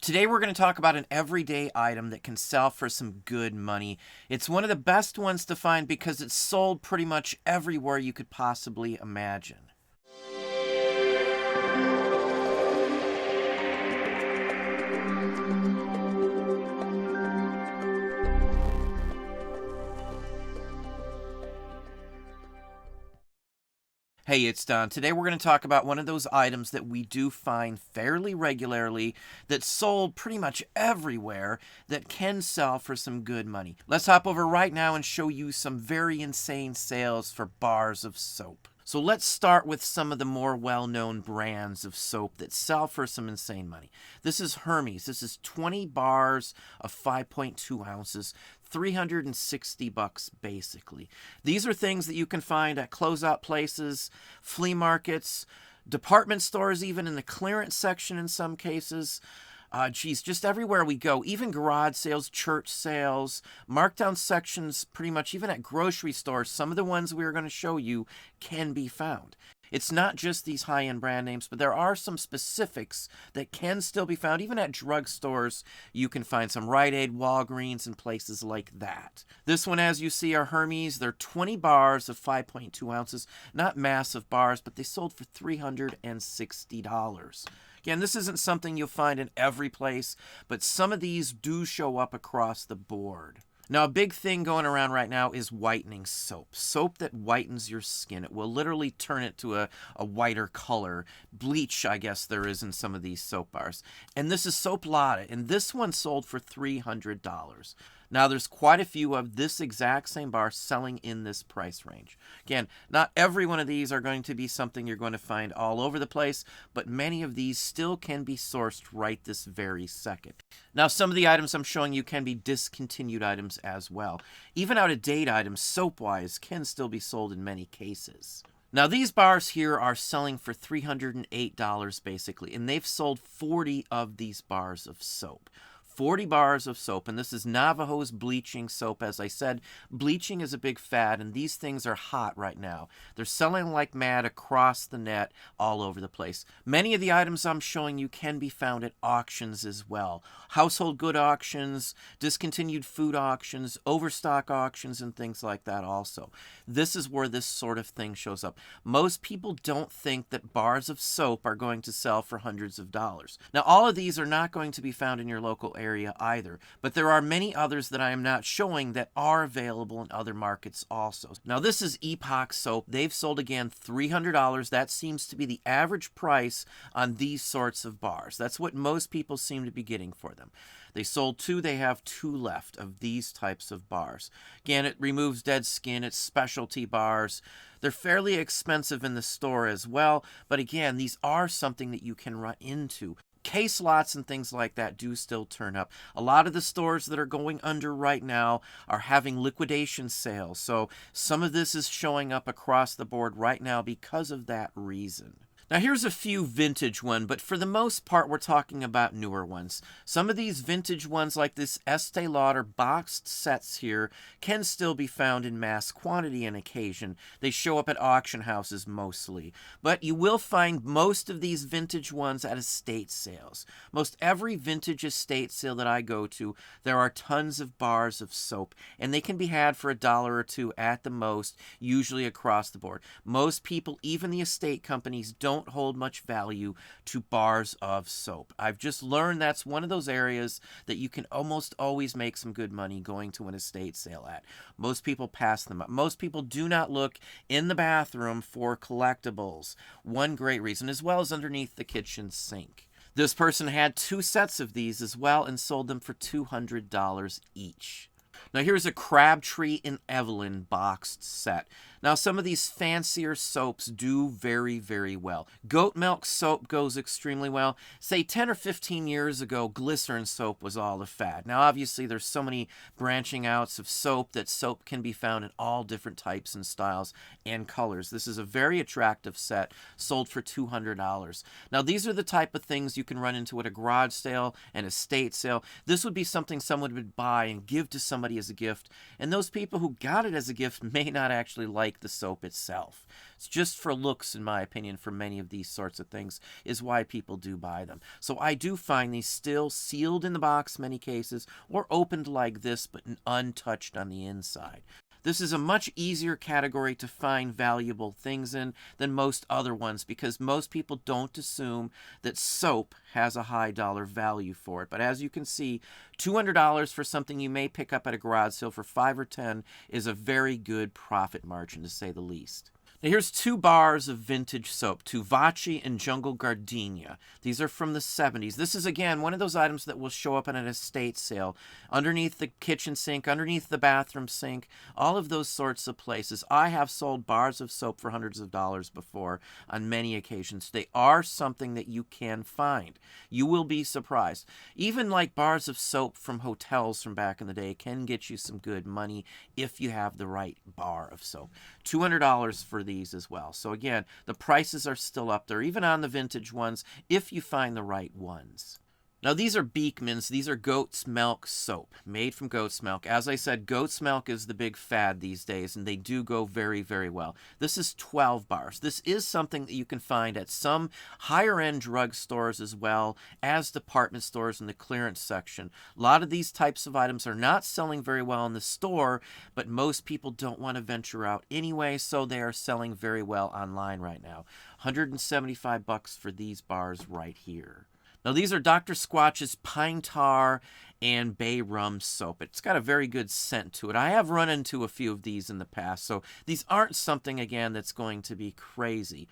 Today we're going to talk about an everyday item that can sell for some good money. It's one of the best ones to find because it's sold pretty much everywhere you could possibly imagine. Hey, it's Don. Today we're going to talk about one of those items that we do find fairly regularly that's sold pretty much everywhere that can sell for some good money. Let's hop over right now and show you some very insane sales for bars of soap. So let's start with some of the more well-known brands of soap that sell for some insane money. This is Hermes. This is 20 bars of 5.2 ounces, $360 basically. These are things that you can find at closeout places, flea markets, department stores, even in the clearance section in some cases. Just everywhere we go, even garage sales, church sales, markdown sections, pretty much even at grocery stores, some of the ones we are going to show you can be found. It's not just these high-end brand names, but there are some specifics that can still be found. Even at drugstores, you can find some Rite Aid, Walgreens, and places like that. This one, as you see, are Hermes. They're 20 bars of 5.2 ounces. Not massive bars, but they sold for $360. Again, this isn't something you'll find in every place, but some of these do show up across the board. Now, a big thing going around right now is whitening soap. Soap that whitens your skin. It will literally turn it to a whiter color. Bleach, I guess there is in some of these soap bars. And this is Soap Lotta, and this one sold for $300. Now, there's quite a few of this exact same bar selling in this price range. Again, not every one of these are going to be something you're going to find all over the place, but many of these still can be sourced right this very second. Now, some of the items I'm showing you can be discontinued items as well. Even out-of-date items, soap-wise, can still be sold in many cases. Now, these bars here are selling for $308 basically, and they've sold 40 of these bars of soap. 40 bars of soap, and this is Navajo's bleaching soap. As I said, bleaching is a big fad, and these things are hot right now. They're selling like mad across the net all over the place. Many of the items I'm showing you can be found at auctions as well. Household good auctions, discontinued food auctions, overstock auctions, and things like that also. This is where this sort of thing shows up. Most people don't think that bars of soap are going to sell for hundreds of dollars. Now, all of these are not going to be found in your local area either, but there are many others that I am not showing that are available in other markets also. Now, this is Epoch soap. They've sold again $300. That seems to be the average price on these sorts of bars. That's what most people seem to be getting for them. They sold 2, they have 2 left of these types of bars. Again, it removes dead skin, it's specialty bars. They're fairly expensive in the store as well, but again, these are something that you can run into. Case lots and things like that do still turn up. A lot of the stores that are going under right now are having liquidation sales, so some of this is showing up across the board right now because of that reason. Now, here's a few vintage ones, but for the most part, we're talking about newer ones. Some of these vintage ones, like this Estee Lauder boxed sets here, can still be found in mass quantity on occasion. They show up at auction houses mostly. But you will find most of these vintage ones at estate sales. Most every vintage estate sale that I go to, there are tons of bars of soap, and they can be had for $1 or $2 at the most, usually across the board. Most people, even the estate companies, don't hold much value to bars of soap. I've just learned that's one of those areas that you can almost always make some good money going to an estate sale at. Most people pass them up. Most people do not look in the bathroom for collectibles. One great reason, as well as underneath the kitchen sink. This person had 2 sets of these as well and sold them for $200 each. Now, here's a Crabtree and Evelyn boxed set. Now, some of these fancier soaps do very, very well. Goat milk soap goes extremely well. Say 10 or 15 years ago, glycerin soap was all the fad. Now, obviously, there's so many branching outs of soap that soap can be found in all different types and styles and colors. This is a very attractive set, sold for $200. Now, these are the type of things you can run into at a garage sale, an estate sale. This would be something someone would buy and give to somebody as a gift, and those people who got it as a gift may not actually like the soap itself. It's just for looks, in my opinion, for many of these sorts of things, is why people do buy them. So I do find these still sealed in the box many cases, or opened like this but untouched on the inside. This is a much easier category to find valuable things in than most other ones, because most people don't assume that soap has a high dollar value for it. But as you can see, $200 for something you may pick up at a garage sale for $5 or $10 is a very good profit margin, to say the least. Now here's 2 bars of vintage soap, Tuvachi and Jungle Gardenia. These are from the 70s. This is, again, one of those items that will show up in an estate sale, underneath the kitchen sink, underneath the bathroom sink, all of those sorts of places. I have sold bars of soap for hundreds of dollars before on many occasions. They are something that you can find. You will be surprised. Even like bars of soap from hotels from back in the day can get you some good money if you have the right bar of soap. $200 for these as well. So again, the prices are still up there, even on the vintage ones, if you find the right ones. Now these are Beekmans. These are goat's milk soap, made from goat's milk. As I said, goat's milk is the big fad these days, and they do go very, very well. This is 12 bars. This is something that you can find at some higher-end drugstores as well as department stores in the clearance section. A lot of these types of items are not selling very well in the store, but most people don't want to venture out anyway, so they are selling very well online right now. $175 for these bars right here. Now, these are Dr. Squatch's Pine Tar and Bay Rum soap. It's got a very good scent to it. I have run into a few of these in the past, so these aren't something, again, that's going to be crazy.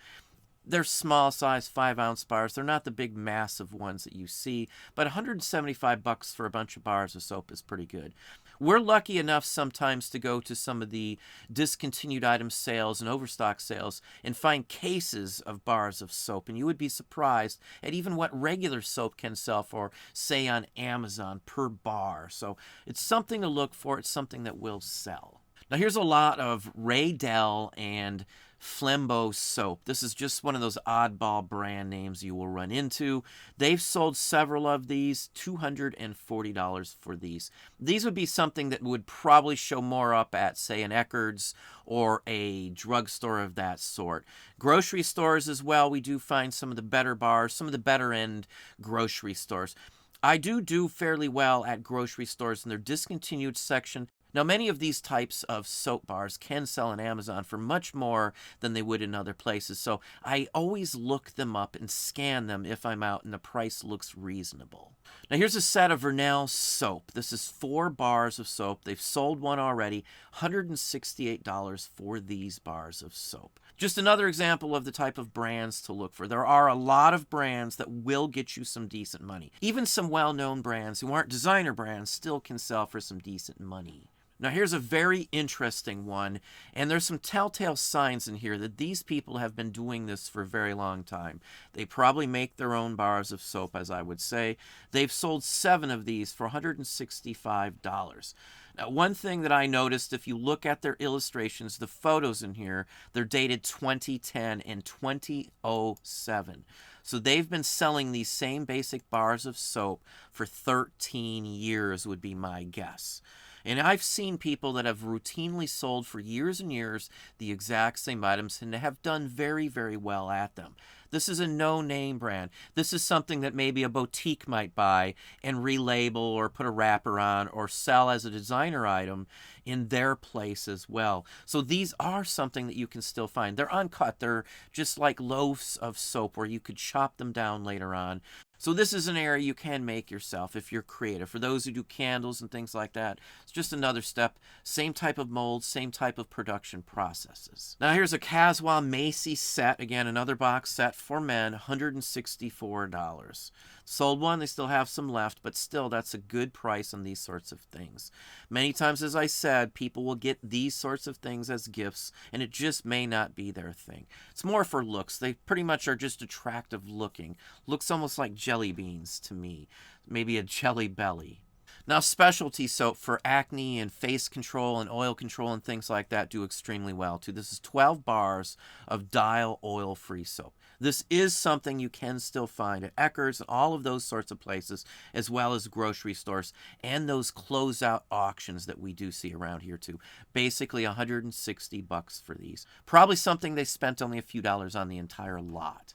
They're small size 5-ounce bars. They're not the big massive ones that you see, but $175 for a bunch of bars of soap is pretty good. We're lucky enough sometimes to go to some of the discontinued item sales and overstock sales and find cases of bars of soap, and you would be surprised at even what regular soap can sell for, say, on Amazon per bar. So it's something to look for. It's something that will sell. Now here's a lot of Raydell and Flambeau soap. This is just one of those oddball brand names you will run into. They've sold several of these, $240 for these. These would be something that would probably show more up at, say, an Eckerd's or a drugstore of that sort. Grocery stores as well, we do find some of the better bars, some of the better end grocery stores. I do fairly well at grocery stores in their discontinued section. Now, many of these types of soap bars can sell on Amazon for much more than they would in other places, so I always look them up and scan them if I'm out and the price looks reasonable. Now, here's a set of Vernell soap. This is 4 bars of soap. They've sold one already, $168 for these bars of soap. Just another example of the type of brands to look for. There are a lot of brands that will get you some decent money. Even some well-known brands who aren't designer brands still can sell for some decent money. Now here's a very interesting one, and there's some telltale signs in here that these people have been doing this for a very long time. They probably make their own bars of soap, as I would say. They've sold 7 of these for $165. Now, one thing that I noticed, if you look at their illustrations, the photos in here, they're dated 2010 and 2007. So they've been selling these same basic bars of soap for 13 years would be my guess. And I've seen people that have routinely sold for years and years the exact same items and have done very, very well at them. This is a no-name brand. This is something that maybe a boutique might buy and relabel or put a wrapper on or sell as a designer item in their place as well. So these are something that you can still find. They're uncut. They're just like loaves of soap where you could chop them down later on. So this is an area you can make yourself if you're creative. For those who do candles and things like that, it's just another step. Same type of mold, same type of production processes. Now here's a Caswa Macy set. Again, another box set for men, $164. Sold one, they still have some left, but still that's a good price on these sorts of things. Many times, as I said, people will get these sorts of things as gifts, and it just may not be their thing. It's more for looks. They pretty much are just attractive looking. Looks almost like jelly beans to me. Maybe a jelly belly. Now, specialty soap for acne and face control and oil control and things like that do extremely well, too. This is 12 bars of Dial oil-free soap. This is something you can still find at Eckerd's and all of those sorts of places, as well as grocery stores and those closeout auctions that we do see around here too. Basically $160 for these. Probably something they spent only a few dollars on the entire lot.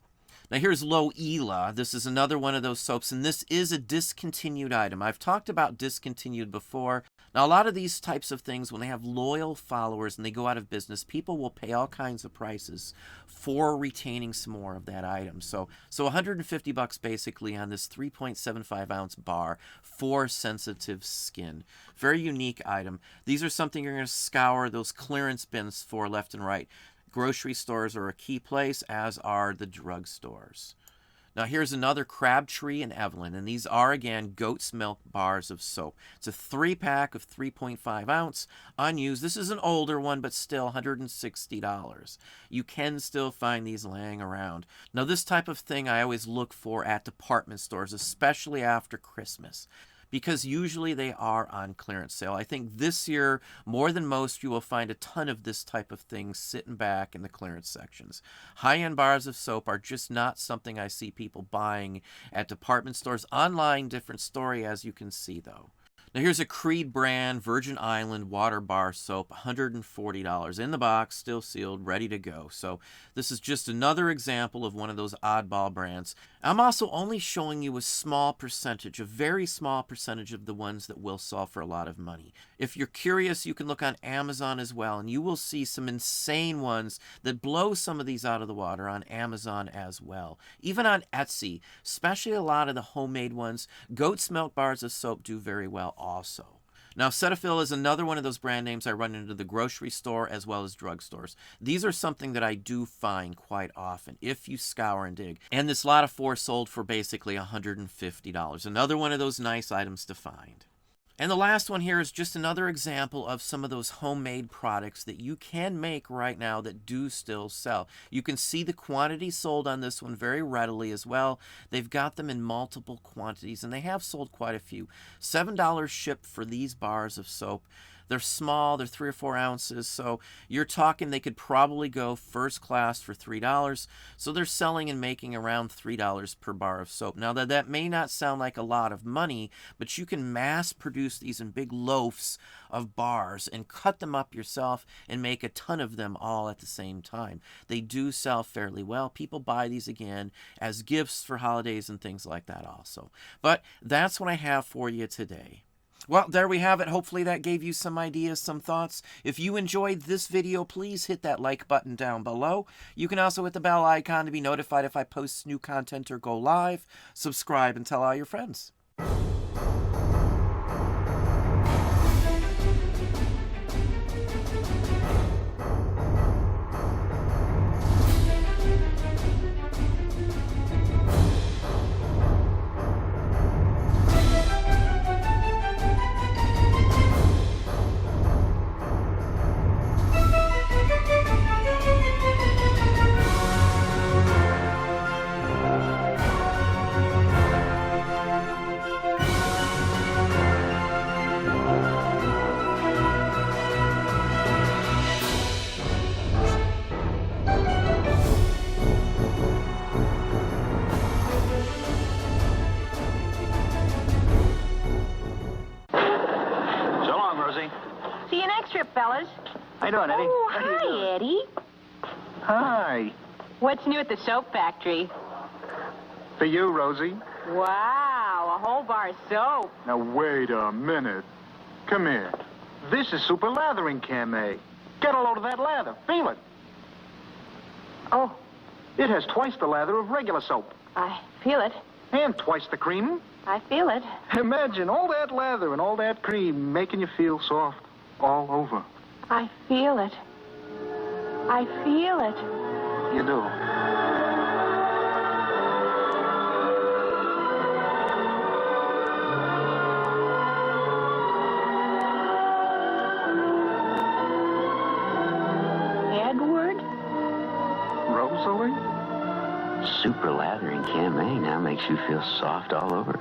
Now here's Loope. This is another one of those soaps, and this is a discontinued item. I've talked about discontinued before. Now a lot of these types of things, when they have loyal followers and they go out of business, people will pay all kinds of prices for retaining some more of that item. So $150 basically on this 3.75 ounce bar for sensitive skin. Very unique item. These are something you're going to scour those clearance bins for left and right. Grocery stores are a key place, as are the drugstores. Now here's another Crabtree and Evelyn, and these are again goat's milk bars of soap. It's a 3-pack of 3.5 ounce, unused. This is an older one, but still $160. You can still find these laying around. Now this type of thing I always look for at department stores, especially after Christmas, because usually they are on clearance sale. I think this year, more than most, you will find a ton of this type of thing sitting back in the clearance sections. High-end bars of soap are just not something I see people buying at department stores. Online, different story, as you can see, though. Now here's a Creed brand Virgin Island water bar soap, $140 in the box, still sealed, ready to go. So this is just another example of one of those oddball brands. I'm also only showing you a small percentage, a very small percentage of the ones that will sell for a lot of money. If you're curious, you can look on Amazon as well, and you will see some insane ones that blow some of these out of the water on Amazon as well. Even on Etsy, especially a lot of the homemade ones, goat's milk bars of soap do very well also. Now, Cetaphil is another one of those brand names I run into the grocery store as well as drugstores. These are something that I do find quite often if you scour and dig. And this lot of 4 sold for basically $150. Another one of those nice items to find. And the last one here is just another example of some of those homemade products that you can make right now that do still sell. You can see the quantity sold on this one very readily as well. They've got them in multiple quantities, and they have sold quite a few. $7 shipped for these bars of soap. They're small, they're 3 or 4 ounces, so you're talking they could probably go first class for $3. So they're selling and making around $3 per bar of soap. Now that may not sound like a lot of money, but you can mass produce these in big loaves of bars and cut them up yourself and make a ton of them all at the same time. They do sell fairly well. People buy these again as gifts for holidays and things like that also. But that's what I have for you today. Well, there we have it. Hopefully that gave you some ideas, some thoughts. If you enjoyed this video, please hit that like button down below. You can also hit the bell icon to be notified if I post new content or go live. Subscribe and tell all your friends. See you next trip, fellas. How you doing, Eddie? Oh, hi, Eddie. Hi. What's new at the soap factory? For you, Rosie. Wow, a whole bar of soap. Now, wait a minute. Come here. This is super lathering, Cam-A. Get a load of that lather. Feel it. Oh, It has twice the lather of regular soap. I feel it. And twice the cream. I feel it. Imagine all that lather and all that cream making you feel soft all over. I feel it. I feel it. You do. Edward? Rosalie? Super lathering Cam-A now makes you feel soft all over.